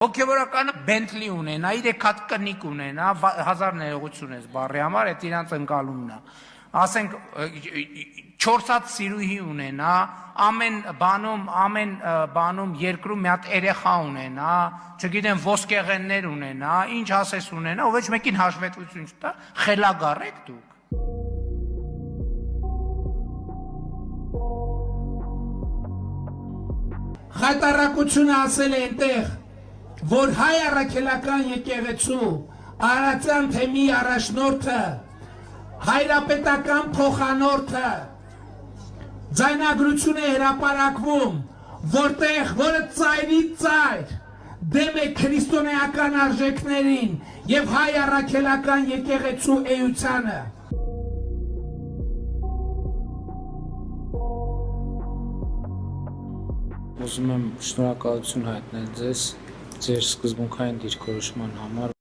Հոգևորականը Bentley ունենա, 3 հատ կնիկ ունենա, 1000 ներողություն ես բառի համար, այդ իրանց ընկալումն է։ Ասենք 4 հատ սիրուհի ունենա, ամեն բանում երկրում մի հատ երեխա ունենա, չգիտեմ ոսկեղեններ ունենա, ինչ ասես ունենա, ով ոչ մեկին հաշվետվություն չտա, խելագար եք դուք։ Խայտարակությունը ասել է այնտեղ, որ հայ առաքելական եկեղեցու Արարատյան թեմի առաջնորդը, հայրապետական փոխանորդը ձայնագրություն է հրապարակվում, որը ծայրից ծայր դեմ է քրիստոնեական արժեքներին եւ հայ առաքելական եկեղեցու էությանը։ Ուզում եմ շնորհակալություն հայտնել ձեզ ձեր սկզբունքային դիրքորոշման համար,